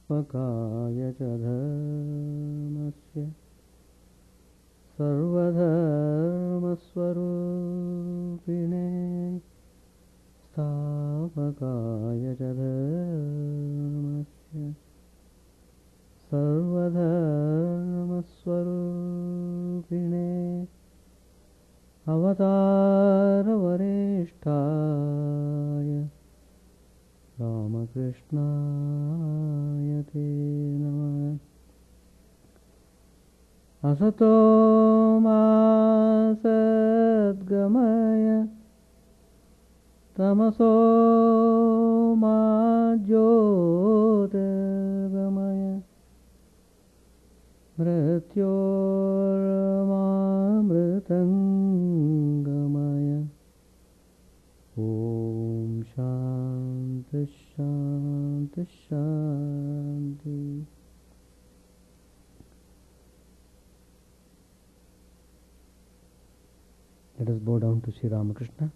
स्थापकाय च धर्मस्य सर्वधर्मस्वरूपिणे स्थापकाय च धर्मस्य सर्वधर्मस्वरूपिणे अवतारवरिष्ठाय रामकृष्णाय ते नमः। असतो मा सद्गमय तमसो मा ज्योतिर्गमय मृत्योर्मामृतङ्गमय। ॐ शान्ति शान्ति शान्ति। Let us bow down to Sri Ramakrishna,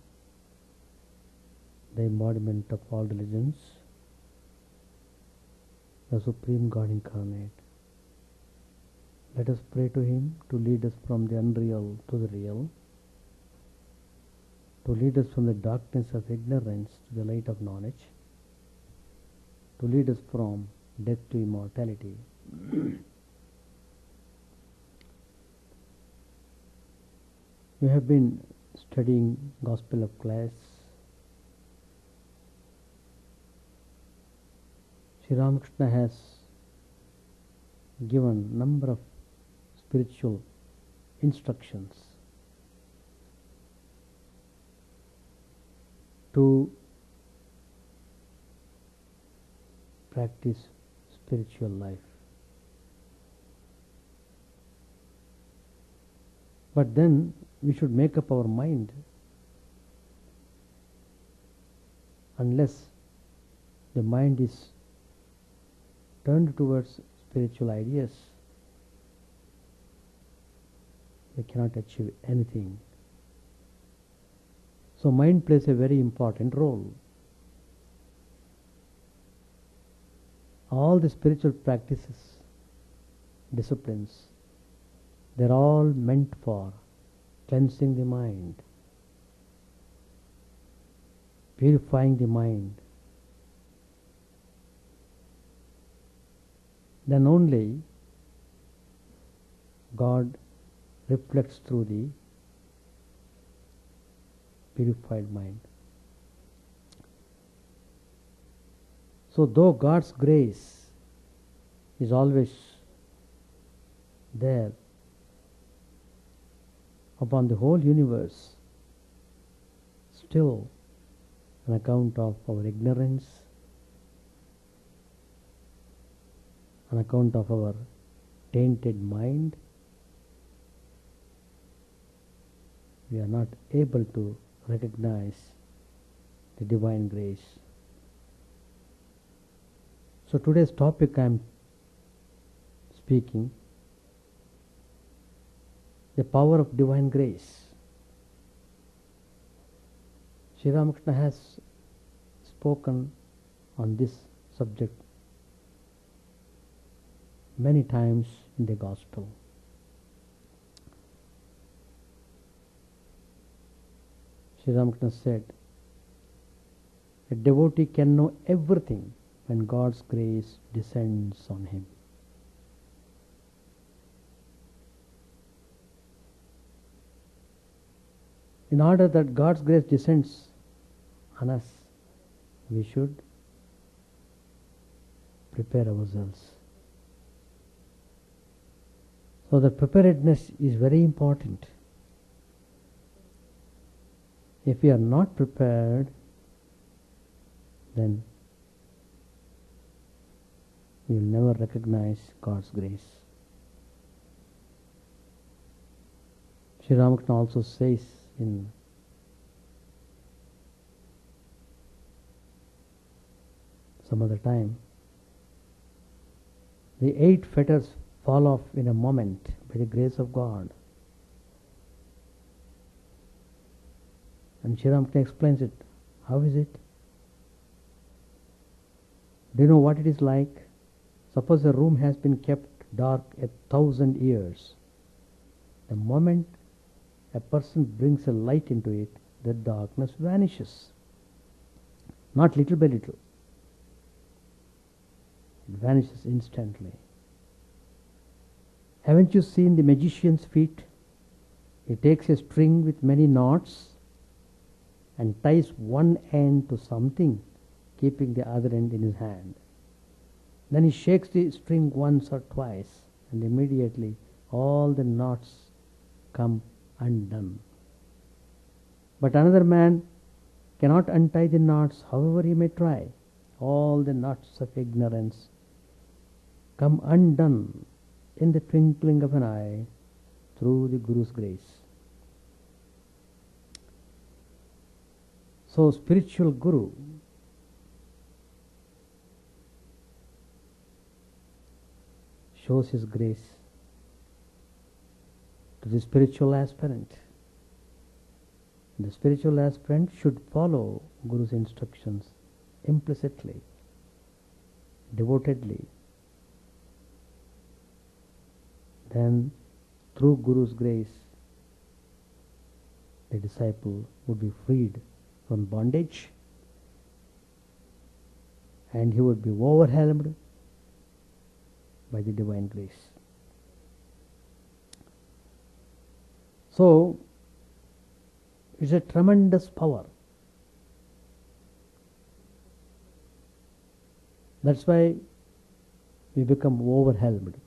the embodiment of all religions, the Supreme God incarnate. Let us pray to Him to lead us from the unreal to the real, to lead us from the darkness of ignorance to the light of knowledge, to lead us from death to immortality. We have been studying Gospel of Class. Sri Ramakrishna has given number of spiritual instructions to practice spiritual life. But then we should make up our mind. Unless the mind is turned towards spiritual ideas, we cannot achieve anything. So mind plays a very important role. All the spiritual practices, disciplines, they're all meant for cleansing the mind, purifying the mind. Then only God reflects through the purified mind. So though God's grace is always there upon the whole universe, still on account of our ignorance, on account of our tainted mind, we are not able to recognize the divine grace. So today's topic I am speaking, the power of divine grace. Sri Ramakrishna has spoken on this subject many times in the Gospel. Sri Ramakrishna said, a devotee can know everything when God's grace descends on him. In order that God's grace descends on us, we should prepare ourselves. So the preparedness is very important. If we are not prepared, then we will never recognize God's grace. Sri Ramakrishna also says in some other time, the 8 fetters fall off in a moment by the grace of God. And Sri Ramakrishna explains it. How is it? Do you know what it is like? Suppose a room has been kept dark 1,000 years. The moment a person brings a light into it, the darkness vanishes. Not little by little. It vanishes instantly. Haven't you seen the magician's feat? He takes a string with many knots and ties one end to something, keeping the other end in his hand. Then he shakes the string once or twice, and immediately all the knots come undone. But another man cannot untie the knots, however he may try. All the knots of ignorance come undone in the twinkling of an eye through the Guru's grace. So spiritual Guru shows his grace to the spiritual aspirant. The spiritual aspirant should follow Guru's instructions implicitly, devotedly. Then, through Guru's grace, the disciple would be freed from bondage, and he would be overwhelmed by the divine grace. So, it's a tremendous power. That's why we become overwhelmed.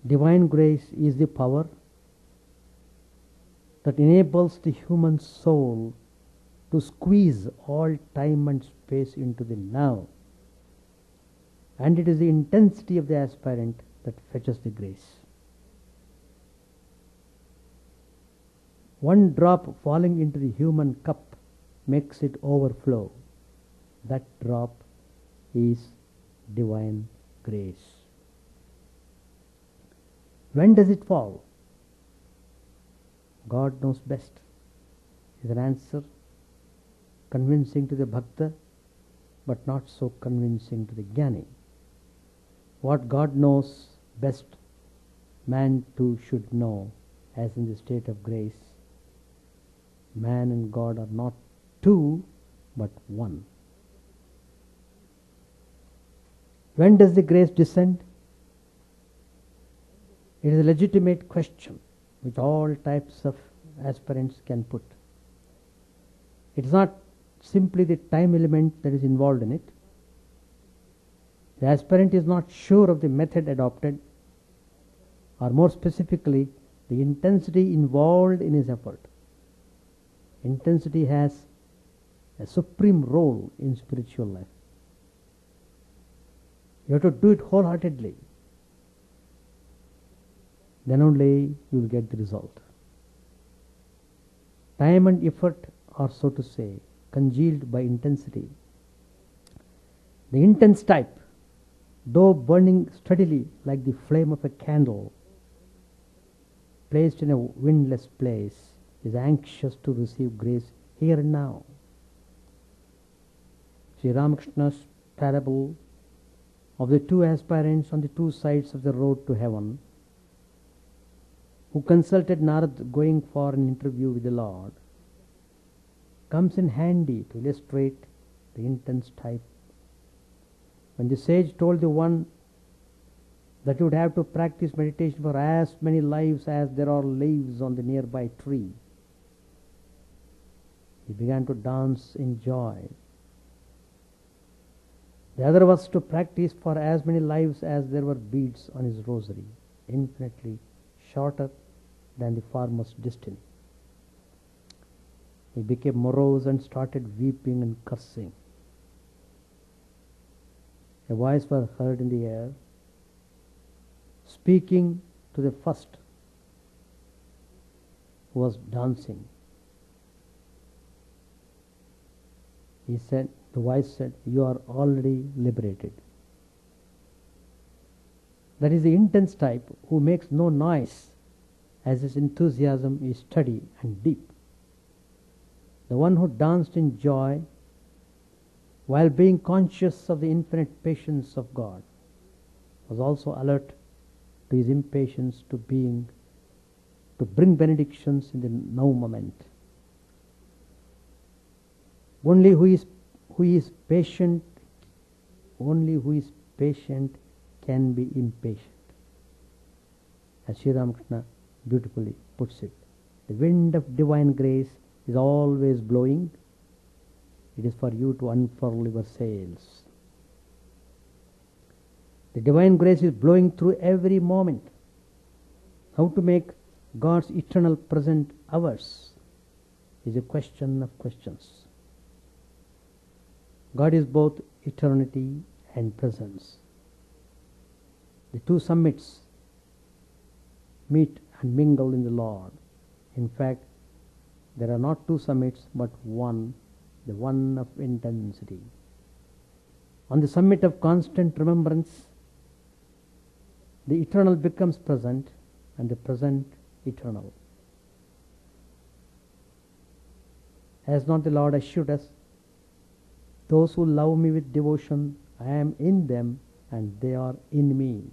Divine grace is the power that enables the human soul to squeeze all time and space into the now. And it is the intensity of the aspirant that fetches the grace. One drop falling into the human cup makes it overflow. That drop is divine grace. When does it fall? God knows best. Is an answer convincing to the bhakta, but not so convincing to the jnani. What God knows best, man too should know, as in the state of grace. Man and God are not two, but one. When does the grace descend? It is a legitimate question which all types of aspirants can put. It is not simply the time element that is involved in it. The aspirant is not sure of the method adopted, or more specifically, the intensity involved in his effort. Intensity has a supreme role in spiritual life. You have to do it wholeheartedly. Then only you will get the result. Time and effort are, so to say, congealed by intensity. The intense type, though burning steadily like the flame of a candle, placed in a windless place, is anxious to receive grace here and now. Sri Ramakrishna's parable of the two aspirants on the two sides of the road to heaven, who consulted Narad going for an interview with the Lord, comes in handy to illustrate the intense type. When the sage told the one that he would have to practice meditation for as many lives as there are leaves on the nearby tree, he began to dance in joy. The other was to practice for as many lives as there were beads on his rosary, infinitely shorter than the farmer's destiny. He became morose and started weeping and cursing. A voice was heard in the air, speaking to the first who was dancing. He said, the voice said, "You are already liberated." That is the intense type who makes no noise, as his enthusiasm is steady and deep. The one who danced in joy while being conscious of the infinite patience of God, was also alert to his impatience to bring benedictions in the now moment. Only who is patient can be impatient. As Sri Ramakrishna beautifully puts it, the wind of divine grace is always blowing. It is for you to unfurl your sails. The divine grace is blowing through every moment. How to make God's eternal present ours is a question of questions. God is both eternity and presence. The two summits meet and mingle in the Lord. In fact, there are not two summits but one, the one of intensity. On the summit of constant remembrance, the eternal becomes present and the present eternal. Has not the Lord assured us, those who love me with devotion, I am in them and they are in me.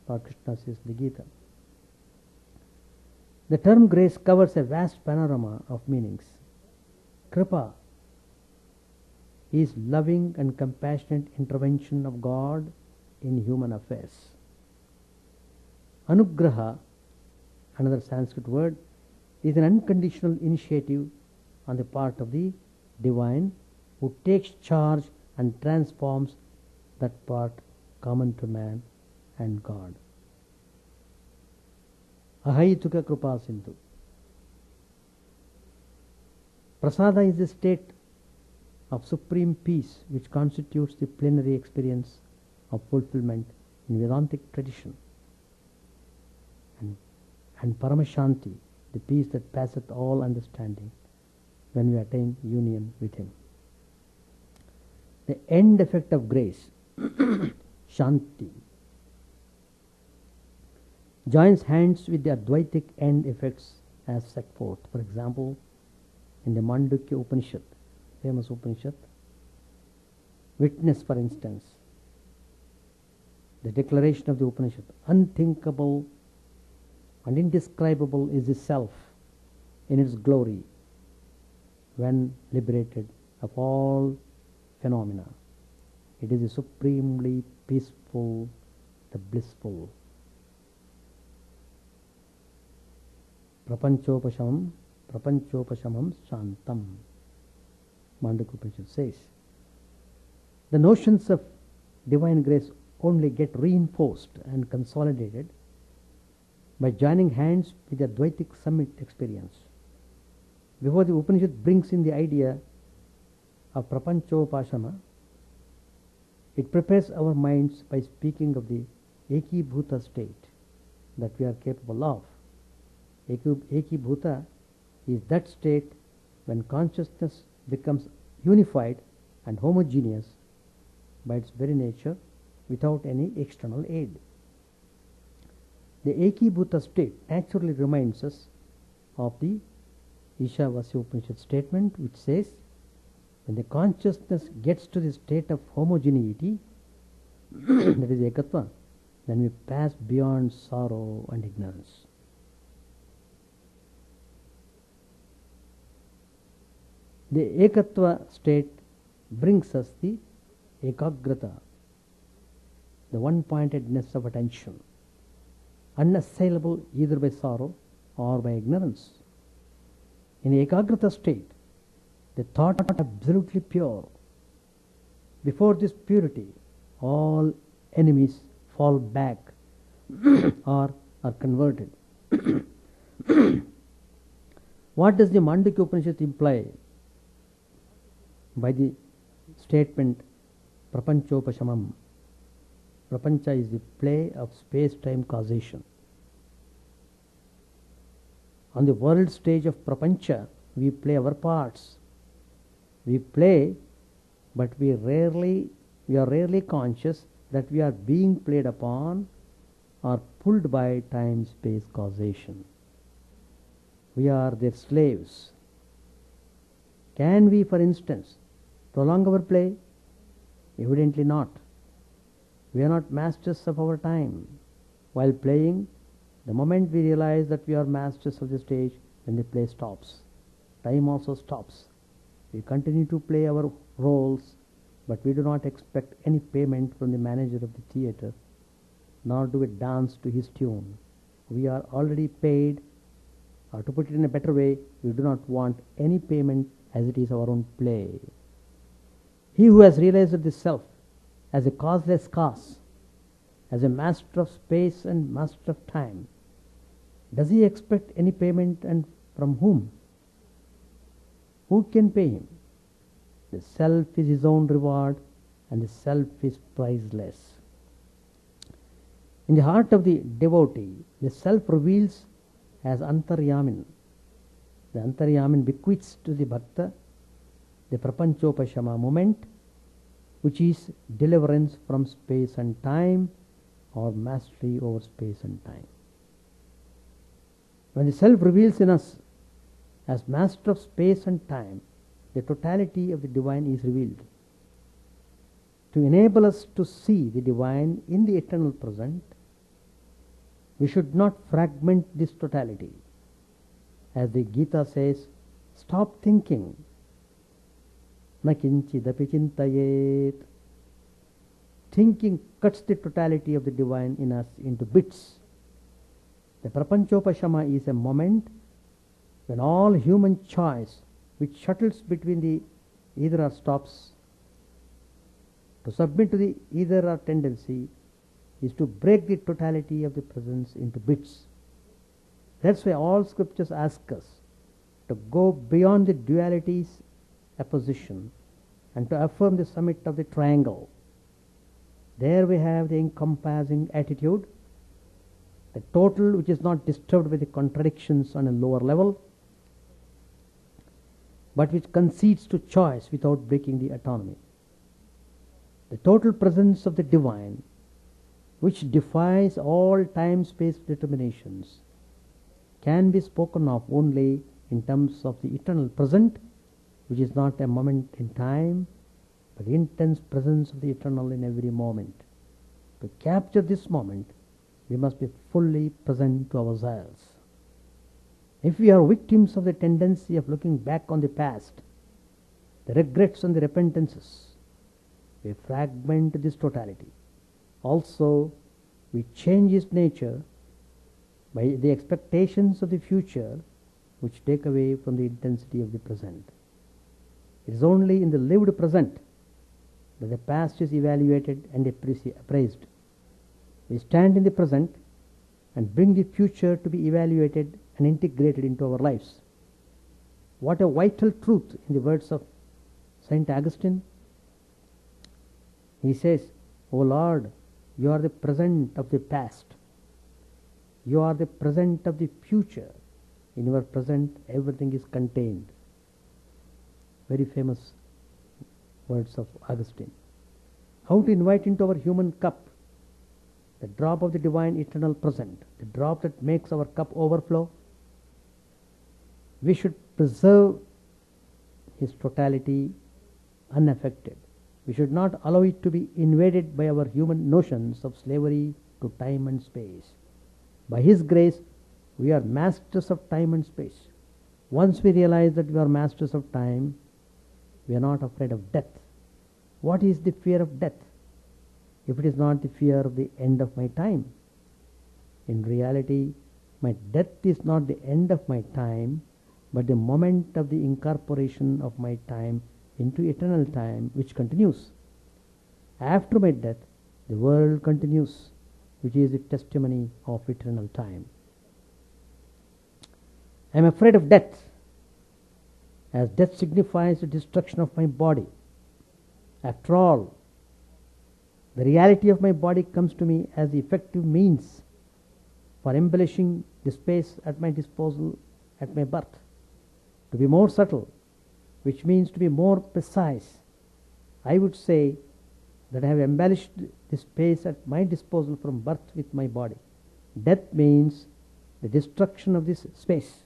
Lord Krishna says in the Gita. The term grace covers a vast panorama of meanings. Kripa is loving and compassionate intervention of God in human affairs. Anugraha, another Sanskrit word, is an unconditional initiative on the part of the divine who takes charge and transforms that part common to man and God. Ahaituka Krupa Sindhu. Prasada is the state of supreme peace which constitutes the plenary experience of fulfillment in Vedantic tradition. And Paramashanti, the peace that passeth all understanding when we attain union with Him. The end effect of grace, Shanti, joins hands with the Advaitic end effects as set forth. For example, in the Mandukya Upanishad, famous Upanishad, witness, for instance, the declaration of the Upanishad, unthinkable and indescribable is the self in its glory when liberated of all phenomena. It is the supremely peaceful, the blissful. Prapanchopashamam shantam. Mandukya Upanishad says. The notions of divine grace only get reinforced and consolidated by joining hands with the Advaitic summit experience. Before the Upanishad brings in the idea of Prapanchopashama, it prepares our minds by speaking of the Ekibhuta state that we are capable of. Ekibhuta is that state when consciousness becomes unified and homogeneous by its very nature without any external aid. The Ekibhuta state naturally reminds us of the Ishavasya Upanishad statement which says, when the consciousness gets to the state of homogeneity, that is Ekatva, then we pass beyond sorrow and ignorance. The Ekatva state brings us the Ekagrata, the one-pointedness of attention, unassailable either by sorrow or by ignorance. In the Ekagrata state, the thought is absolutely pure. Before this purity, all enemies fall back or are converted. What does the Mandukya Upanishad imply by the statement Prapanchopashamam? Prapancha is the play of space-time causation. On the world stage of Prapancha, we play our parts. We play, but we are rarely conscious that we are being played upon or pulled by time-space causation. We are their slaves. Can we, for instance, prolong our play Evidently not. We are not masters of our time. While playing, the moment we realize that we are masters of the stage, when the play stops, time also stops. We continue to play our roles, but we do not expect any payment from the manager of the theatre, nor do we dance to his tune. We are already paid, or to put it in a better way, we do not want any payment as it is our own play. He who has realized the self as a causeless cause, as a master of space and master of time, does he expect any payment, and from whom? Who can pay him? The self is his own reward, and the self is priceless. In the heart of the devotee, the self reveals as Antaryamin. The Antaryamin bequeaths to the Bhakta the Prapanchopashama moment, which is deliverance from space and time, or mastery over space and time. When the self reveals in us as master of space and time, the totality of the divine is revealed. To enable us to see the divine in the eternal present, we should not fragment this totality. As the Gita says, stop thinking. Na kinchidapi chintayet. Thinking cuts the totality of the divine in us into bits. The Prapanchopashama is a moment when all human choice, which shuttles between the either or stops, to submit to the either or tendency, is to break the totality of the presence into bits. That's why all scriptures ask us to go beyond the duality's apposition and to affirm the summit of the triangle. There we have the encompassing attitude, the total which is not disturbed by the contradictions on a lower level, but which concedes to choice without breaking the autonomy. The total presence of the divine, which defies all time-space determinations, can be spoken of only in terms of the eternal present, which is not a moment in time, but the intense presence of the eternal in every moment. To capture this moment, we must be fully present to ourselves. If we are victims of the tendency of looking back on the past, the regrets and the repentances, we fragment this totality. Also, we change its nature by the expectations of the future, which take away from the intensity of the present. It is only in the lived present that the past is evaluated and appraised. We stand in the present and bring the future to be evaluated and integrated into our lives. What a vital truth in the words of Saint Augustine. He says, O Lord, you are the present of the past. You are the present of the future. In your present, everything is contained. Very famous words of Augustine. How to invite into our human cup the drop of the divine eternal present, the drop that makes our cup overflow. We should preserve his totality unaffected. We should not allow it to be invaded by our human notions of slavery to time and space. By his grace, we are masters of time and space. Once we realize that we are masters of time, we are not afraid of death. What is the fear of death, if it is not the fear of the end of my time? In reality, my death is not the end of my time, but the moment of the incorporation of my time into eternal time, which continues. After my death, the world continues, which is the testimony of eternal time. I am afraid of death, as death signifies the destruction of my body. After all, the reality of my body comes to me as the effective means for embellishing the space at my disposal at my birth. To be more subtle, which means to be more precise, I would say that I have embellished the space at my disposal from birth with my body. Death means the destruction of this space.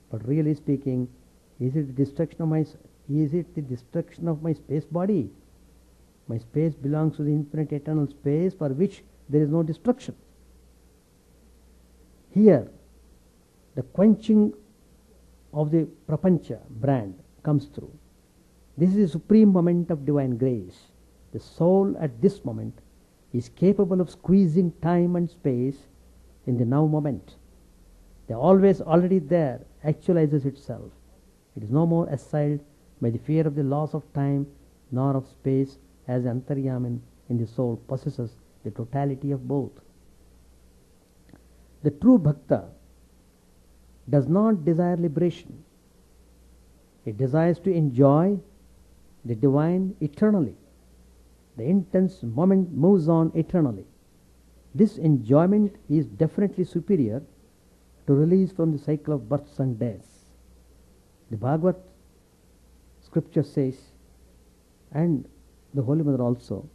But really speaking, is it the destruction of my space body? My space belongs to the infinite eternal space for which there is no destruction. Here, the quenching of the prapancha brand comes through. This is the supreme moment of divine grace. The soul at this moment is capable of squeezing time and space in the now moment. The always already there actualizes itself. It is no more assailed by the fear of the loss of time nor of space, as Antaryaman in the soul possesses the totality of both. The true Bhakta does not desire liberation. It desires to enjoy the divine eternally. The intense moment moves on eternally. This enjoyment is definitely superior to release from the cycle of births and deaths. The Bhagavad scripture says, and the Holy Mother also,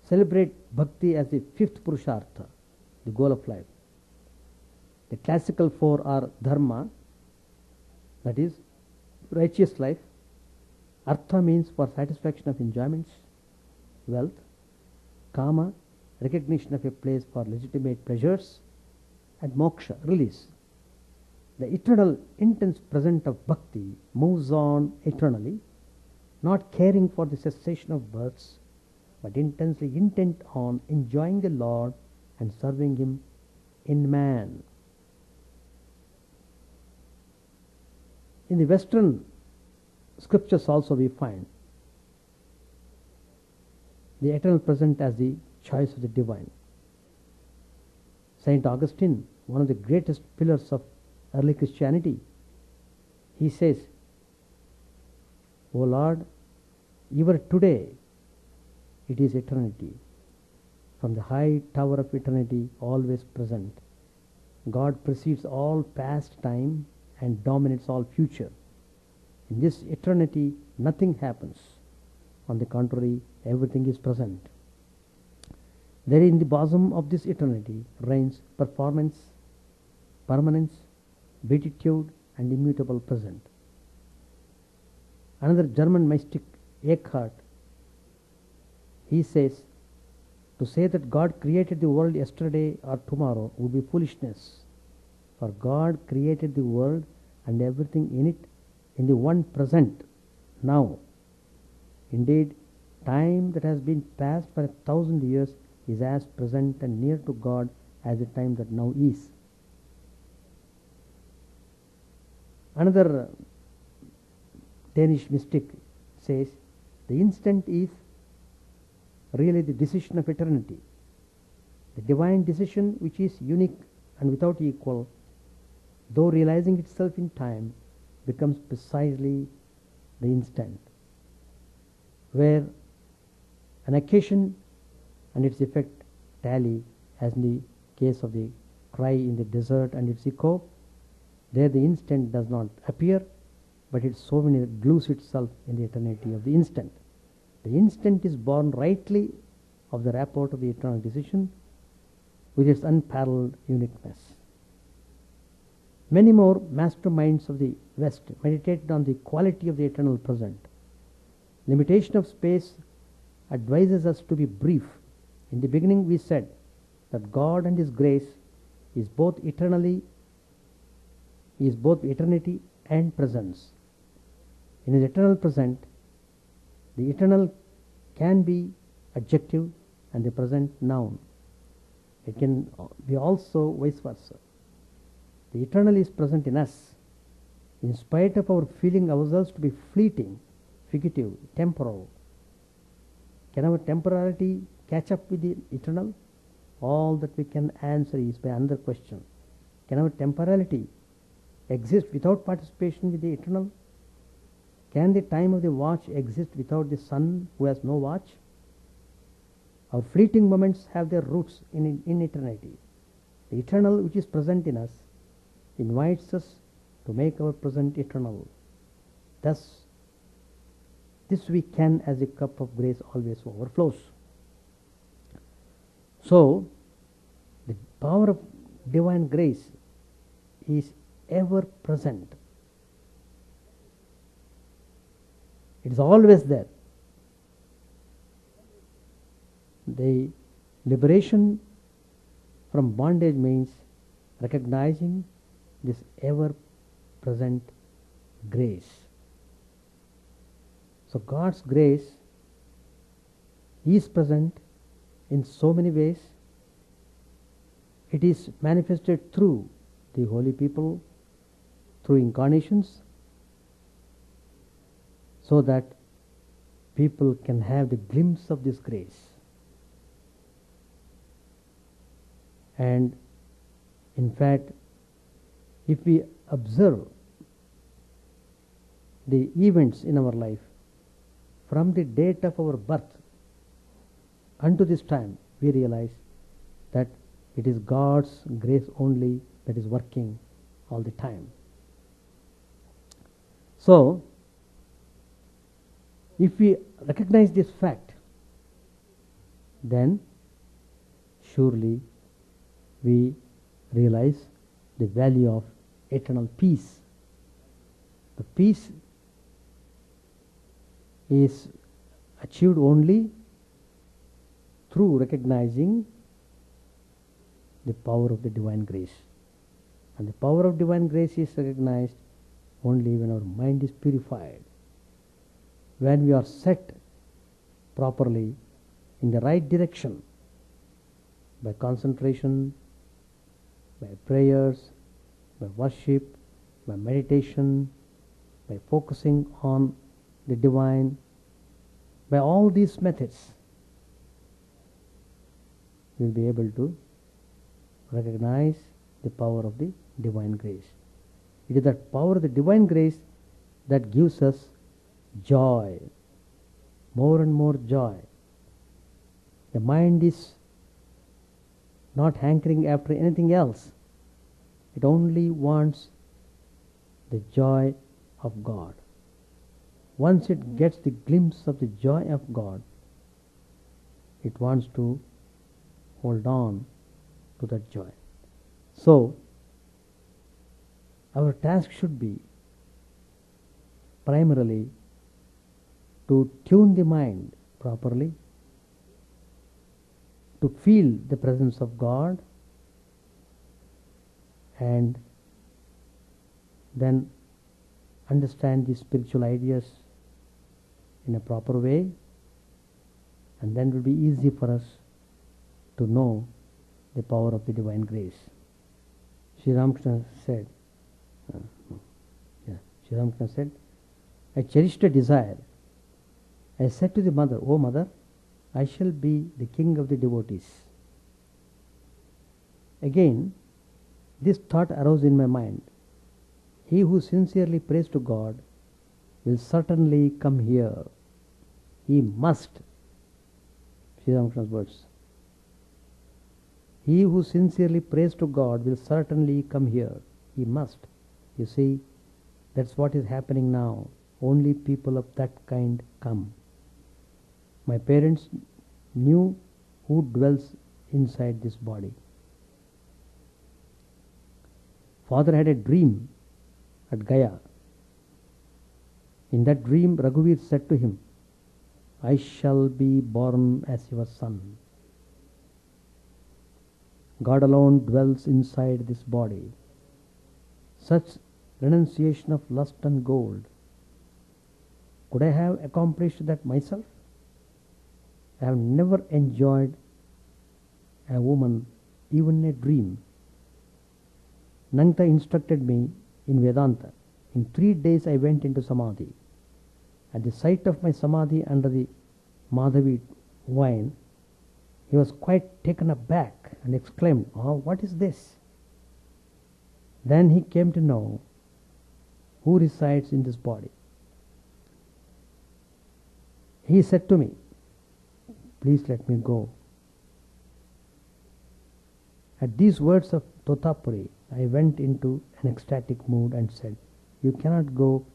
celebrate bhakti as the fifth purushartha, the goal of life. The classical four are dharma, that is righteous life. Artha means for satisfaction of enjoyments, wealth. Kama, recognition of a place for legitimate pleasures. And moksha, release. The eternal intense present of bhakti moves on eternally, not caring for the cessation of births, but intensely intent on enjoying the Lord and serving Him in man. In the Western scriptures also we find the eternal present as the choice of the divine. Saint Augustine, one of the greatest pillars of early Christianity, he says, O Lord, ever today it is eternity. From the high tower of eternity, always present. God precedes all past time and dominates all future. In this eternity, nothing happens. On the contrary, everything is present. There in the bosom of this eternity reigns performance, permanence, beatitude, and immutable present. Another German mystic, Eckhart, he says, to say that God created the world yesterday or tomorrow would be foolishness. For God created the world and everything in it in the one present, now. Indeed, time that has been past for 1,000 years is as present and near to God as the time that now is. Another Danish mystic says, the instant is really the decision of eternity. The divine decision, which is unique and without equal, though realizing itself in time, becomes precisely the instant, where an occasion and its effect tally, as in the case of the cry in the desert and its echo. There the instant does not appear, but its souvenir glues itself in the eternity of the instant. The instant is born rightly of the rapport of the eternal decision with its unparalleled uniqueness. Many more masterminds of the West meditated on the quality of the eternal present. Limitation of space advises us to be brief. In the beginning we said that God and His grace is both eternity and presence. In His eternal present, the eternal can be adjective and the present noun. It can be also vice versa. The eternal is present in us, in spite of our feeling ourselves to be fleeting, fugitive, temporal. Can our temporality catch up with the eternal? All that we can answer is by another question. Can our temporality exist without participation with the eternal? Can the time of the watch exist without the sun who has no watch? Our fleeting moments have their roots in eternity. The eternal which is present in us invites us to make our present eternal. Thus, this we can as the cup of grace always overflows. So, the power of divine grace is ever present. It is always there. The liberation from bondage means recognizing this ever-present grace. So God's grace is present in so many ways. It is manifested through the holy people, through incarnations, so that people can have the glimpse of this grace. And in fact, if we observe the events in our life from the date of our birth unto this time, we realize that it is God's grace only that is working all the time. So, if we recognize this fact, then surely we realize the value of eternal peace. The peace is achieved only through recognizing the power of the divine grace. And the power of divine grace is recognized only when our mind is purified, when we are set properly in the right direction by concentration, by prayers, by worship, by meditation, by focusing on the divine. By all these methods, we will be able to recognize the power of the divine grace. It is that power of the divine grace that gives us joy, more and more joy. The mind is not hankering after anything else. It only wants the joy of God. Once it gets the glimpse of the joy of God, it wants to hold on to that joy. So, our task should be primarily to tune the mind properly, to feel the presence of God, and then understand the spiritual ideas in a proper way, and then it will be easy for us to know the power of the divine grace. Sri Ramakrishna said, Sri Ramakrishna said, I cherished a desire. I said to the mother, "O mother, I shall be the king of the devotees." Again, this thought arose in my mind. He who sincerely prays to God will certainly come here. He must. Sri Ramakrishna's words. He who sincerely prays to God will certainly come here. He must. You see, that's what is happening now. Only people of that kind come. My parents knew who dwells inside this body. Father had a dream at Gaya. In that dream, Raghuveer said to him, I shall be born as your son. God alone dwells inside this body. Such renunciation of lust and gold. Could I have accomplished that myself? I have never enjoyed a woman, even in a dream. Nangta instructed me in Vedanta. In 3 days I went into Samadhi. At the sight of my Samadhi under the Madhavi wine, he was quite taken aback and exclaimed, "Oh, what is this?" Then he came to know who resides in this body. He said to me, "Please let me go." At these words of Totapuri, I went into an ecstatic mood and said, "You cannot go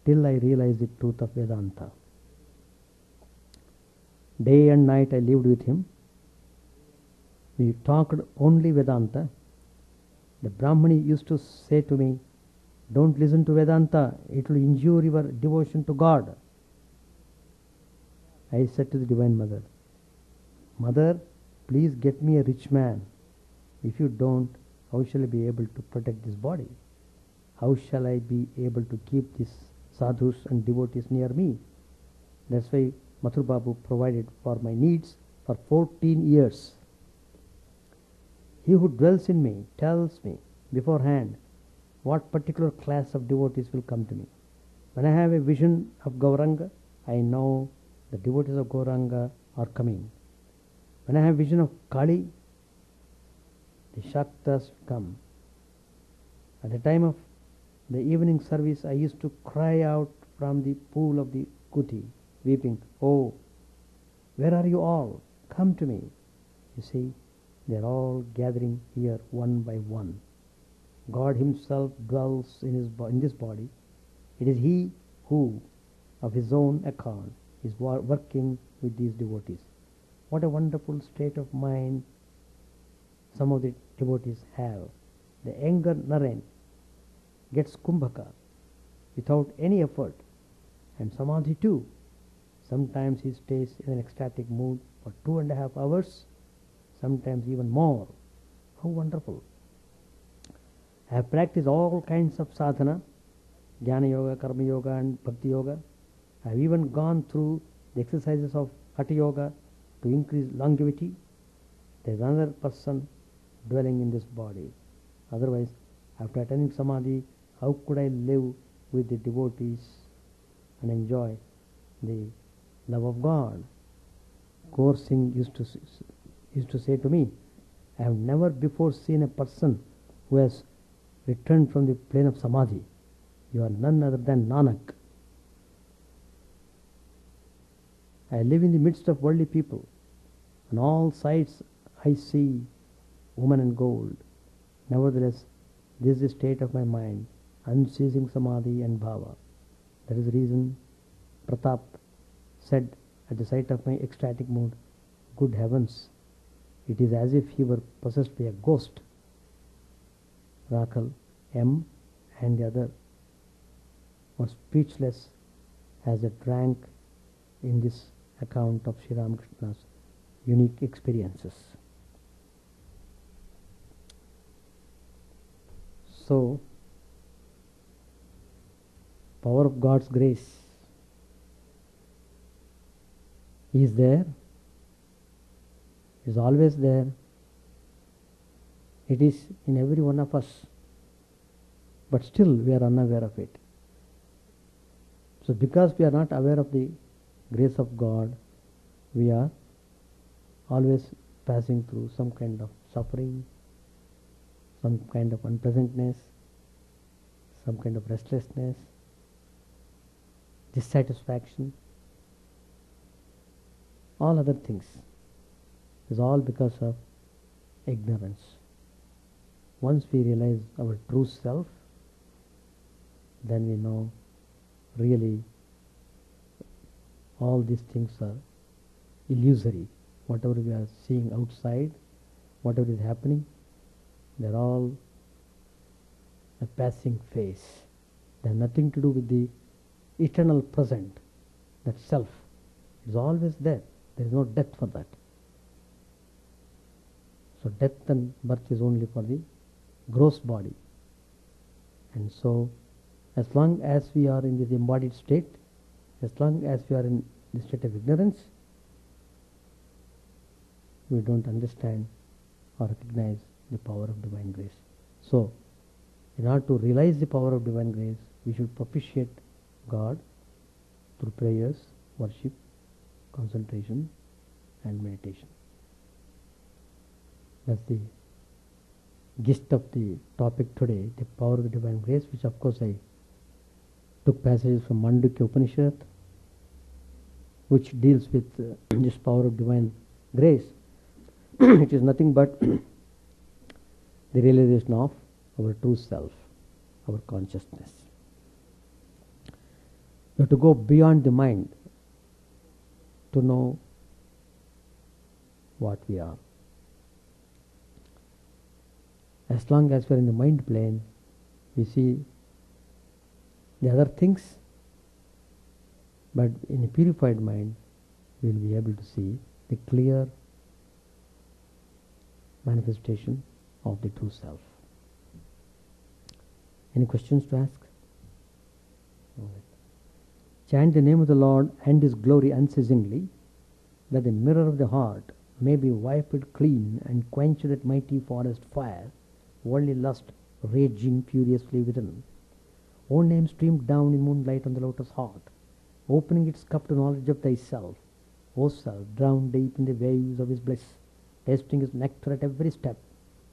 till I realize the truth of Vedanta." Day and night I lived with him. We talked only Vedanta. The Brahmani used to say to me, "Don't listen to Vedanta, it will injure your devotion to God." I said to the Divine Mother, Mother, please get me a rich man. If you don't, how shall I be able to protect this body? How shall I be able to keep these sadhus and devotees near me? That's why Mathur Babu provided for my needs for 14 years. He who dwells in me tells me beforehand what particular class of devotees will come to me. When I have a vision of Gauranga, I know the devotees of Gauranga are coming. When I have vision of Kali, the Shaktas come. At the time of the evening service, I used to cry out from the pool of the Kuti, weeping, "Oh, where are you all? Come to me." You see, they are all gathering here one by one. God himself dwells in this body. It is he who, of his own account, is working with these devotees. What a wonderful state of mind some of the devotees have. The younger Naren gets Kumbhaka without any effort, and Samadhi too. Sometimes he stays in an ecstatic mood for 2.5 hours, sometimes even more. How wonderful! I have practiced all kinds of sadhana, Jnana Yoga, Karma Yoga and Bhakti Yoga. I have even gone through the exercises of Hatha Yoga to increase longevity. There is another person dwelling in this body. Otherwise, after attaining Samadhi, how could I live with the devotees and enjoy the love of God? Gaur Singh used to say to me, I have never before seen a person who has returned from the plane of Samadhi. You are none other than Nanak. I live in the midst of worldly people. On all sides I see woman and gold. Nevertheless, this is the state of my mind, unceasing Samadhi and Bhava. That is the reason Pratap said at the sight of my ecstatic mood, good heavens, it is as if he were possessed by a ghost. Rakhal, M and the other was speechless as they drank in this account of Sri Ramakrishna's unique experiences. So, power of God's grace is there, is always there. It is in every one of us, but still we are unaware of it. So because we are not aware of the grace of God, we are always passing through some kind of suffering, some kind of unpleasantness, some kind of restlessness, dissatisfaction, all other things. It is all because of ignorance. Once we realize our true self, then we know really all these things are illusory. Whatever we are seeing outside, whatever is happening, they are all a passing phase. They have nothing to do with the eternal present, that self. It is always there. There is no death for that. So death and birth is only for the gross body. And so, as long as we are in this embodied state, as long as we are in the state of ignorance, we don't understand or recognize the power of divine grace. So, in order to realize the power of divine grace, we should propitiate God through prayers, worship, concentration and meditation. That's the gist of the topic today, the power of the divine grace, which of course I took passages from Mandukya Upanishad, which deals with this power of divine grace. It is nothing but the realization of our true self, our consciousness. We have to go beyond the mind to know what we are. As long as we are in the mind plane, we see the other things, but in a purified mind, we will be able to see the clear manifestation of the true self. Any questions to ask? All right. Chant the name of the Lord and His glory unceasingly, that the mirror of the heart may be wiped clean and quench that mighty forest fire, worldly lust raging furiously within. O name streamed down in moonlight on the lotus heart, opening its cup to knowledge of thyself. O self, drowned deep in the waves of his bliss, tasting his nectar at every step,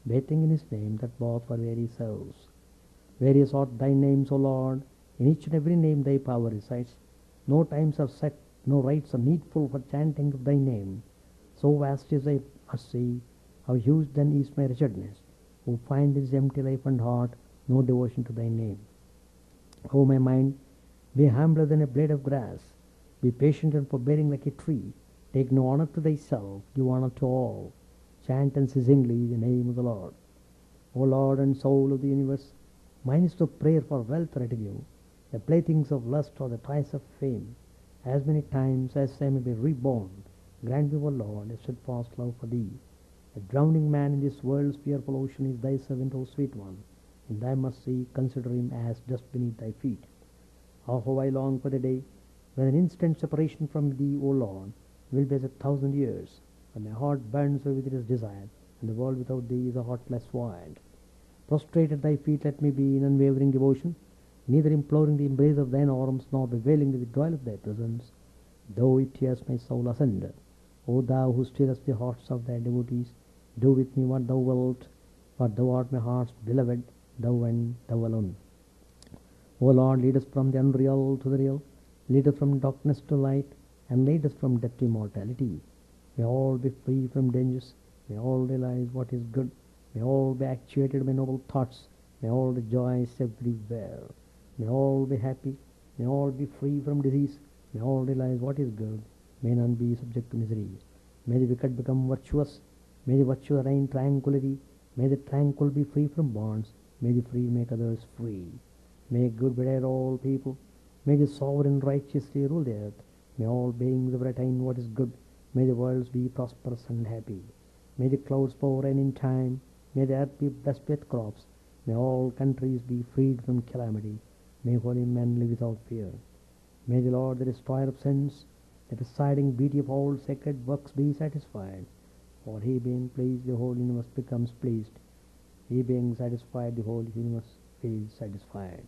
bathing in his name that bought for weary souls. Various art thy names, O Lord, in each and every name thy power resides. No times are set, no rites are needful for chanting of thy name. So vast is thy mercy, how huge then is my wretchedness, who find in this empty life and heart no devotion to thy name. O my mind, be humbler than a blade of grass, be patient and forbearing like a tree, take no honor to thyself, give honor to all, chant unceasingly the name of the Lord. O Lord and soul of the universe, mine is to prayer for wealth retinue, the playthings of lust or the ties of fame, as many times as I may be reborn, grant me, O Lord, a steadfast love for thee. A drowning man in this world's fearful ocean is thy servant, O sweet one. In thy mercy, consider him as dust beneath thy feet. How I long for the day when an instant separation from thee, O Lord, will be as 1,000 years, when my heart burns with its desire, and the world without thee is a heartless void. Prostrate at thy feet let me be in unwavering devotion, neither imploring the embrace of thine arms, nor bewailing the withdrawal of thy presence, though it tears my soul asunder. O thou who steerest the hearts of thy devotees, do with me what thou wilt, for thou art my heart's beloved, thou and thou alone. O Lord, lead us from the unreal to the real, lead us from darkness to light, and lead us from death to immortality. May all be free from dangers, may all realize what is good, may all be actuated by noble thoughts, may all rejoice everywhere, may all be happy, may all be free from disease, may all realize what is good, may none be subject to misery. May the wicked become virtuous, may the virtuous reign tranquility, may the tranquil be free from bonds, may the free make others free. May good betide all people, may the sovereign righteously rule the earth, may all beings ever attain what is good, may the worlds be prosperous and happy. May the clouds pour rain in time, may the earth be blessed with crops, may all countries be freed from calamity, may holy men live without fear. May the Lord, the destroyer of sins, the presiding beauty of all sacred works, be satisfied. For he being pleased, the whole universe becomes pleased. He being satisfied, the whole universe is satisfied.